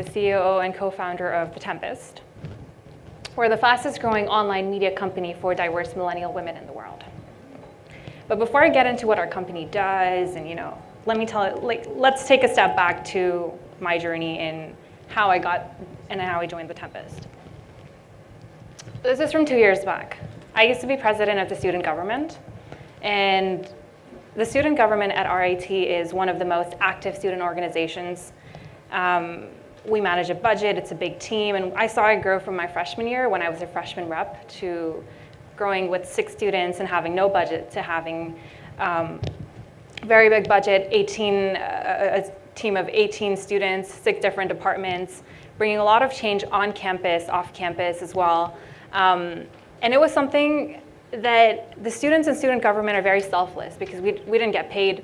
the COO and co-founder of the Tempest. We're the fastest growing online media company for diverse millennial women in the world. But before I get into what our company does, and let's take a step back to my journey in how I joined the Tempest. This is from 2 years back. I used to be president of the student government, and the student government at RIT is one of the most active student organizations. We manage a budget, it's a big team, and I saw it grow from my freshman year when I was a freshman rep to growing with 6 students and having no budget to having very big budget, a team of 18 students, 6 different departments, bringing a lot of change on campus, off campus as well. And it was something that the students in student government are very selfless because we didn't get paid.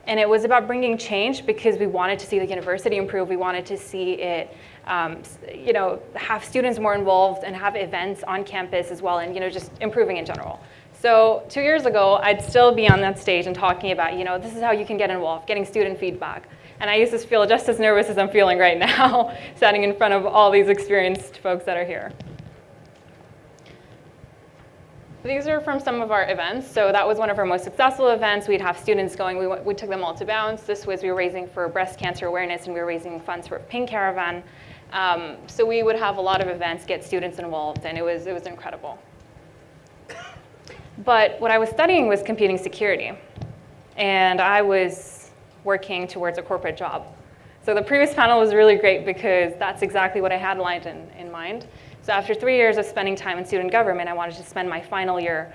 And it was about bringing change because we wanted to see the university improve. We wanted to see it, have students more involved and have events on campus as well, and just improving in general. So 2 years ago, I'd still be on that stage and talking about, this is how you can get involved, getting student feedback. And I used to feel just as nervous as I'm feeling right now, standing in front of all these experienced folks that are here. These are from some of our events. So that was one of our most successful events. We'd have students going, we took them all to Bounce. This was, we were raising for breast cancer awareness, and we were raising funds for a Pink Caravan. So we would have a lot of events, get students involved, and it was incredible. But what I was studying was computing security, and I was working towards a corporate job. So the previous panel was really great because that's exactly what I had lined in mind. So after 3 years of spending time in student government, I wanted to spend my final year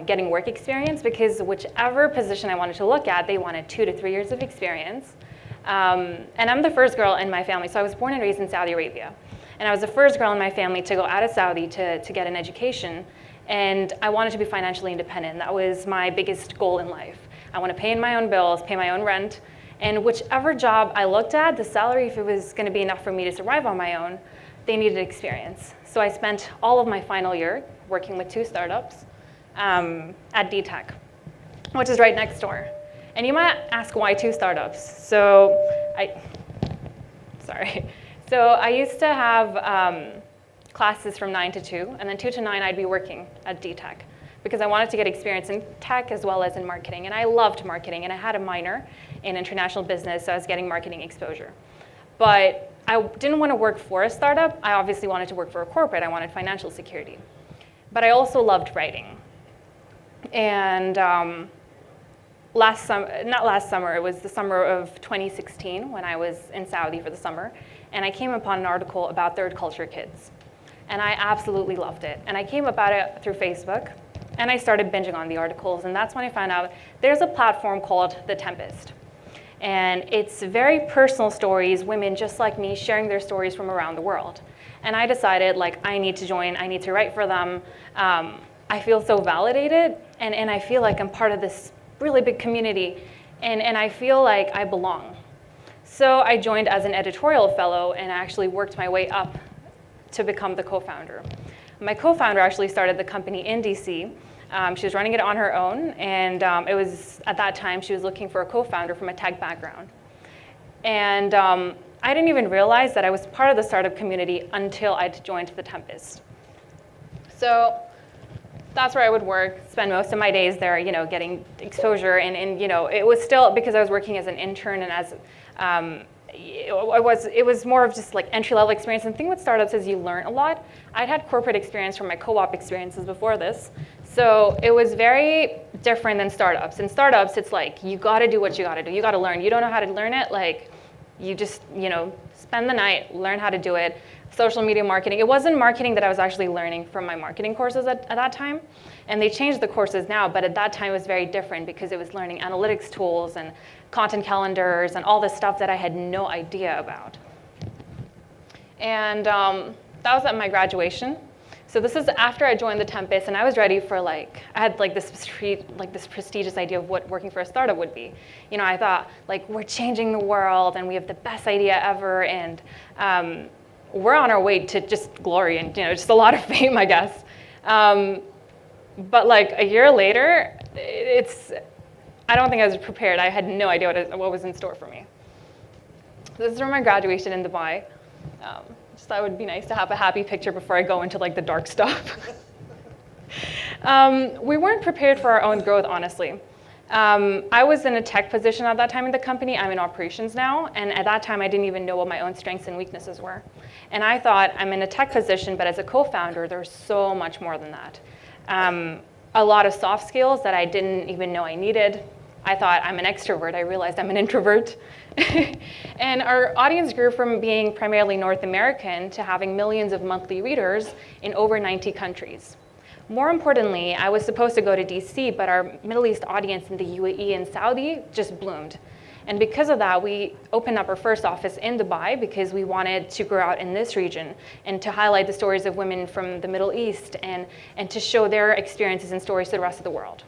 getting work experience, because whichever position I wanted to look at, they wanted 2 to 3 years of experience. And I'm the first girl in my family. So I was born and raised in Saudi Arabia. And I was the first girl in my family to go out of Saudi to get an education. And I wanted to be financially independent. That was my biggest goal in life. I want to pay my own bills, pay my own rent. And whichever job I looked at, the salary, if it was going to be enough for me to survive on my own, they needed experience. So I spent all of my final year working with 2 startups at DTEC, which is right next door. And you might ask, why 2 startups? So I used to have classes from 9 to 2, and then 2 to 9 I'd be working at DTEC because I wanted to get experience in tech as well as in marketing. And I loved marketing, and I had a minor in international business, so I was getting marketing exposure. But I didn't want to work for a startup. I obviously wanted to work for a corporate. I wanted financial security. But I also loved writing. And it was the summer of 2016 when I was in Saudi for the summer. And I came upon an article about third culture kids. And I absolutely loved it. And I came about it through Facebook. And I started binging on the articles. And that's when I found out there's a platform called The Tempest. And it's very personal stories, women just like me sharing their stories from around the world. And I decided, I need to join, I need to write for them. I feel so validated, and I feel like I'm part of this really big community, and I feel like I belong. So I joined as an editorial fellow and actually worked my way up to become the co-founder. My co-founder actually started the company in DC. She was running it on her own, and it was, at that time, she was looking for a co-founder from a tech background. And I didn't even realize that I was part of the startup community until I'd joined the Tempest. So that's where I would work, spend most of my days there, getting exposure, and it was still, because I was working as an intern and as, it was more of just entry-level experience. And the thing with startups is you learn a lot. I'd had corporate experience from my co-op experiences before this. So it was very different than startups. In startups, it's you got to do what you got to do. You got to learn. You don't know how to learn it, you just, spend the night, learn how to do it. Social media marketing. It wasn't marketing that I was actually learning from my marketing courses at that time. And they changed the courses now, but at that time it was very different because it was learning analytics tools and content calendars and all this stuff that I had no idea about. And that was at my graduation. So this is after I joined the Tempest, and I was ready for I had this prestigious idea of what working for a startup would be. I thought we're changing the world, and we have the best idea ever, and we're on our way to just glory and just a lot of fame, I guess. But a year later, I don't think I was prepared. I had no idea what was in store for me. This is from my graduation in Dubai. Just thought it would be nice to have a happy picture before I go into like the dark stuff. We weren't prepared for our own growth, honestly. I was in a tech position at that time in the company. I'm in operations now, and at that time I didn't even know what my own strengths and weaknesses were. And I thought, I'm in a tech position, but as a co-founder, there's so much more than that. A lot of soft skills that I didn't even know I needed. I thought I'm an extrovert. I realized I'm an introvert. And our audience grew from being primarily North American to having millions of monthly readers in over 90 countries. More importantly, I was supposed to go to DC, but our Middle East audience in the UAE and Saudi just bloomed. And because of that, we opened up our first office in Dubai because we wanted to grow out in this region and to highlight the stories of women from the Middle East and to show their experiences and stories to the rest of the world.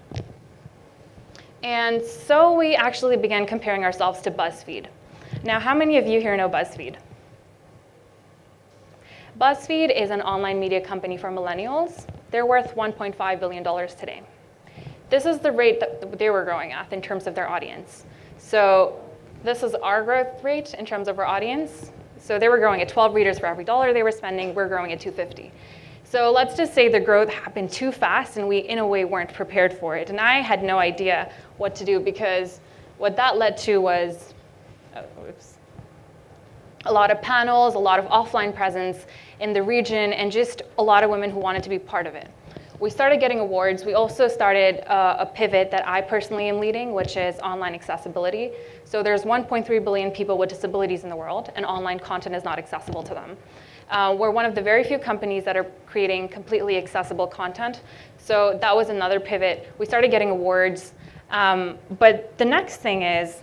And so we actually began comparing ourselves to BuzzFeed. Now, how many of you here know BuzzFeed? BuzzFeed is an online media company for millennials. They're worth $1.5 billion today. This is the rate that they were growing at in terms of their audience. So this is our growth rate in terms of our audience. So they were growing at 12 readers for every dollar they were spending. We're growing at 250. So let's just say the growth happened too fast and we, in a way, weren't prepared for it. And I had no idea what to do because what that led to was a lot of panels, a lot of offline presence in the region, and just a lot of women who wanted to be part of it. We started getting awards. We also started a pivot that I personally am leading, which is online accessibility. So there's 1.3 billion people with disabilities in the world, and online content is not accessible to them. We're one of the very few companies that are creating completely accessible content. So that was another pivot. We started getting awards. But the next thing is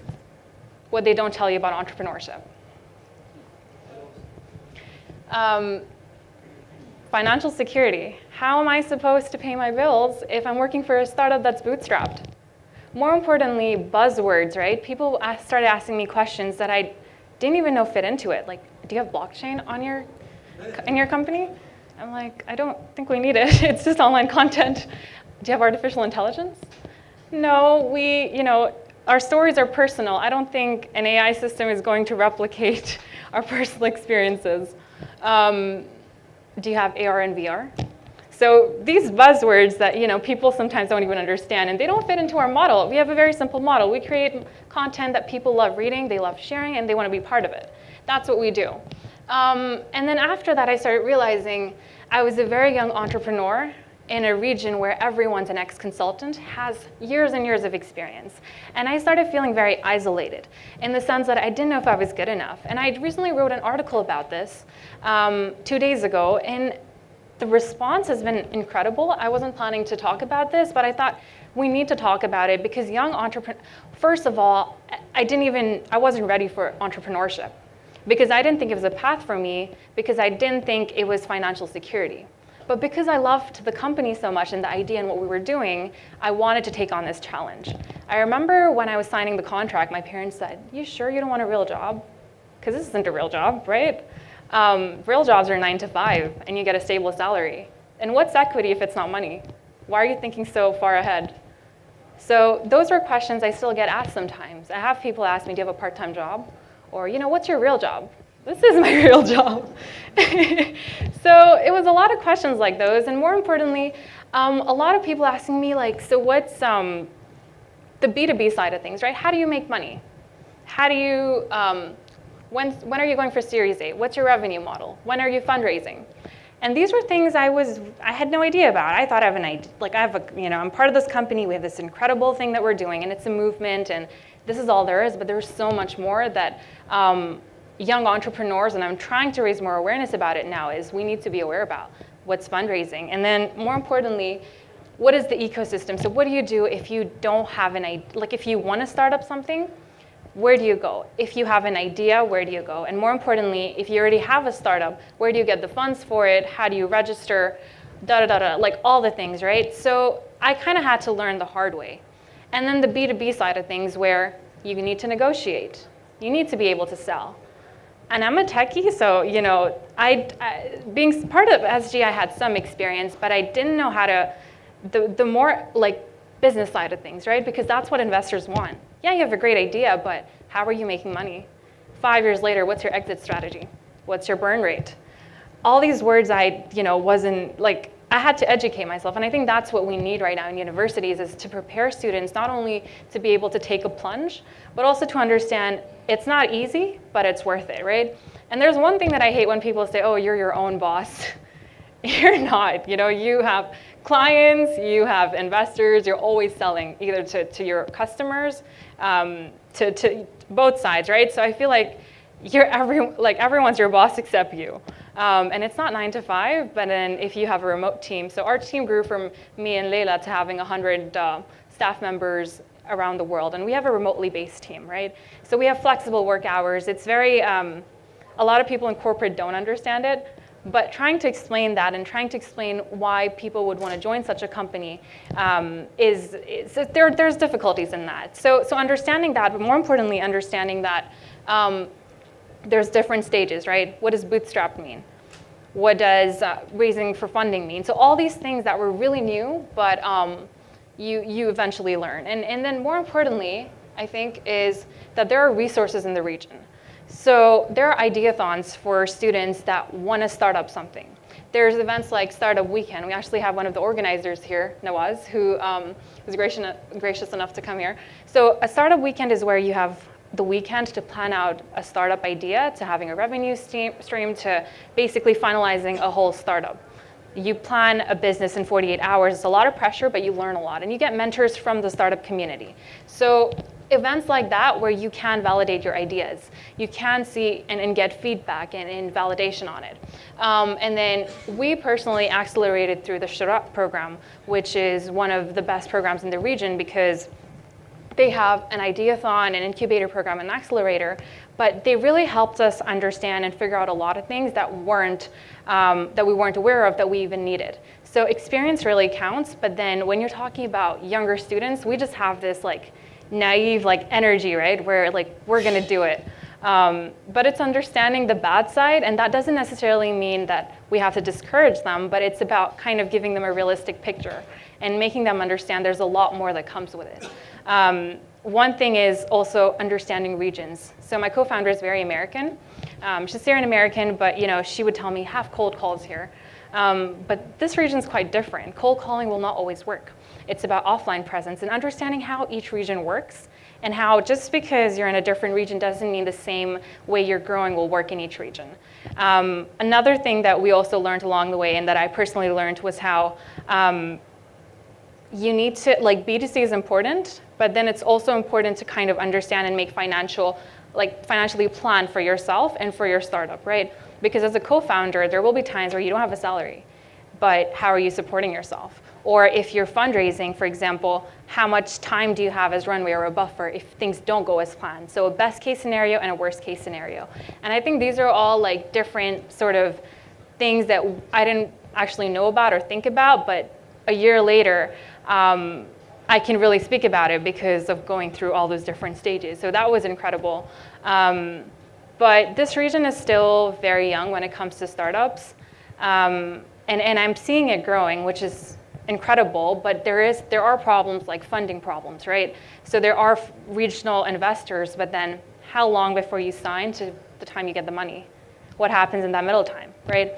what they don't tell you about entrepreneurship. Financial security. How am I supposed to pay my bills if I'm working for a startup that's bootstrapped? More importantly, buzzwords, right? People started asking me questions that I didn't even know fit into it. Like, do you have blockchain on in your company? I'm like, I don't think we need it. It's just online content. Do you have artificial intelligence? No, our stories are personal. I don't think an AI system is going to replicate our personal experiences. Do you have AR and VR? So these buzzwords that people sometimes don't even understand, and they don't fit into our model. We have a very simple model. We create content that people love reading, they love sharing, and they want to be part of it. That's what we do. And then after that, I started realizing I was a very young entrepreneur in a region where everyone's an ex-consultant, has years and years of experience. And I started feeling very isolated in the sense that I didn't know if I was good enough. And I recently wrote an article about this 2 days ago, and the response has been incredible. I wasn't planning to talk about this, but I thought we need to talk about it because young entrepreneurs, first of all, I wasn't ready for entrepreneurship because I didn't think it was a path for me because I didn't think it was financial security. But because I loved the company so much and the idea and what we were doing, I wanted to take on this challenge. I remember when I was signing the contract, my parents said, "You sure you don't want a real job? Because this isn't a real job, right? Real jobs are 9 to 5, and you get a stable salary. And what's equity if it's not money? Why are you thinking so far ahead?" So those are questions I still get asked sometimes. I have people ask me, "Do you have a part-time job?" Or, "What's your real job?" This is my real job. So it was a lot of questions like those, and more importantly, a lot of people asking me so what's the B2B side of things, right? How do you make money? How do you, when are you going for Series A? What's your revenue model? When are you fundraising? And these were things I had no idea about. I thought I have an idea, I'm part of this company, we have this incredible thing that we're doing, and it's a movement, and this is all there is, but there's so much more that young entrepreneurs, and I'm trying to raise more awareness about it now, is we need to be aware about what's fundraising. And then more importantly, what is the ecosystem? So what do you do if you don't have an idea? If you want to start up something, where do you go? If you have an idea, where do you go? And more importantly, if you already have a startup, where do you get the funds for it? How do you register? All the things, right? So I kind of had to learn the hard way. And then the B2B side of things where you need to negotiate. You need to be able to sell. And I'm a techie, so being part of SG, I had some experience, but I didn't know how to, the more business side of things, right? Because that's what investors want. Yeah, you have a great idea, but how are you making money? 5 years later, what's your exit strategy? What's your burn rate? All these words I wasn't like, I had to educate myself. And I think that's what we need right now in universities, is to prepare students not only to be able to take a plunge, but also to understand it's not easy, but it's worth it, right? And there's one thing that I hate when people say, oh, you're your own boss. You're not. You have clients, you have investors, you're always selling either to your customers, to both sides, right? So I feel like everyone's your boss except you. And it's not 9 to 5, but then if you have a remote team. So our team grew from me and Leila to having 100 staff members around the world. And we have a remotely based team, right? So we have flexible work hours. It's very, a lot of people in corporate don't understand it. But trying to explain that and trying to explain why people would want to join such a company there's difficulties in that. So understanding that, but more importantly, understanding that there's different stages, right? What does bootstrap mean? What does raising for funding mean? So all these things that were really new, but you eventually learn. And then more importantly, I think, is that there are resources in the region. So there are ideathons for students that want to start up something. There's events like Startup Weekend. We actually have one of the organizers here, Nawaz, who was gracious enough to come here. So a Startup Weekend is where you have the weekend to plan out a startup idea, to having a revenue stream, to basically finalizing a whole startup. You plan a business in 48 hours. It's a lot of pressure, but you learn a lot. And you get mentors from the startup community. So events like that, where you can validate your ideas, you can see and get feedback and validation on it. And then we personally accelerated through the Shura program, which is one of the best programs in the region, because they have an ideathon, an incubator program, an accelerator, but they really helped us understand and figure out a lot of things that we weren't aware of that we even needed. So experience really counts, but then when you're talking about younger students, we just have this naive energy, right? Where we're gonna do it. But it's understanding the bad side, and that doesn't necessarily mean that we have to discourage them, but it's about kind of giving them a realistic picture and making them understand there's a lot more that comes with it. One thing is also understanding regions. So my co-founder is very American. She's Syrian American, but she would tell me have cold calls here. But this region is quite different. Cold calling will not always work. It's about offline presence and understanding how each region works, and how just because you're in a different region doesn't mean the same way you're growing will work in each region. Another thing that we also learned along the way, and that I personally learned, was how you need to, B2C is important, but then it's also important to kind of understand and make financially plan for yourself and for your startup, right? Because as a co-founder, there will be times where you don't have a salary, but how are you supporting yourself? Or if you're fundraising, for example, how much time do you have as runway or a buffer if things don't go as planned? So a best case scenario and a worst case scenario. And I think these are all different sort of things that I didn't actually know about or think about, but a year later, I can really speak about it because of going through all those different stages. So that was incredible. But this region is still very young when it comes to startups. And I'm seeing it growing, which is incredible, but there are problems like funding problems, right? So there are regional investors, but then how long before you sign to the time you get the money? What happens in that middle time, right?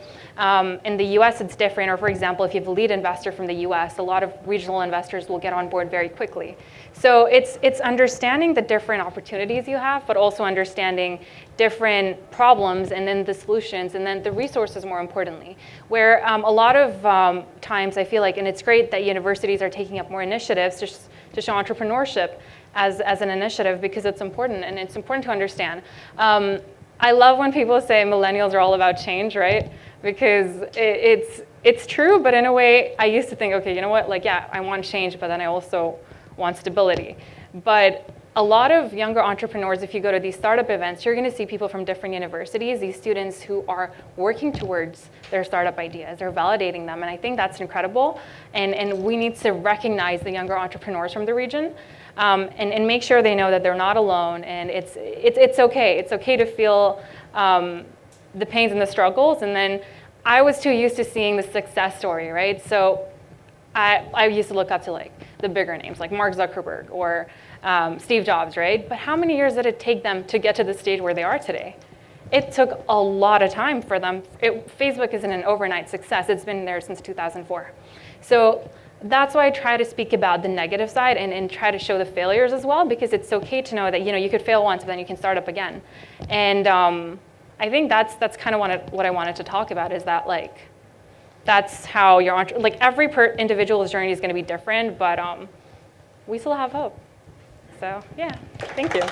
In the US, it's different. Or for example, if you have a lead investor from the US, a lot of regional investors will get on board very quickly. So it's understanding the different opportunities you have, but also understanding different problems and then the solutions and then the resources, more importantly. Where a lot of times I feel and it's great that universities are taking up more initiatives to show entrepreneurship as an initiative, because it's important, and it's important to understand. I love when people say millennials are all about change, right? Because it's true, but in a way, I used to think, okay, you know what, yeah, I want change, but then I also want stability. But a lot of younger entrepreneurs, if you go to these startup events, you're gonna see people from different universities, these students who are working towards their startup ideas, they're validating them, and I think that's incredible. And we need to recognize the younger entrepreneurs from the region. And make sure they know that they're not alone, and it's okay. It's okay to feel the pains and the struggles. And then I was too used to seeing the success story, right? So I used to look up to the bigger names like Mark Zuckerberg or Steve Jobs, right? But how many years did it take them to get to the stage where they are today? it took a lot of time for them. Facebook isn't an overnight success. It's been there since 2004. So that's why I try to speak about the negative side and try to show the failures as well, because it's okay to know that you could fail once, but then you can start up again. And I think that's kind of what I wanted to talk about, is that that's how your every individual's journey is going to be different, but we still have hope. So yeah, thank you.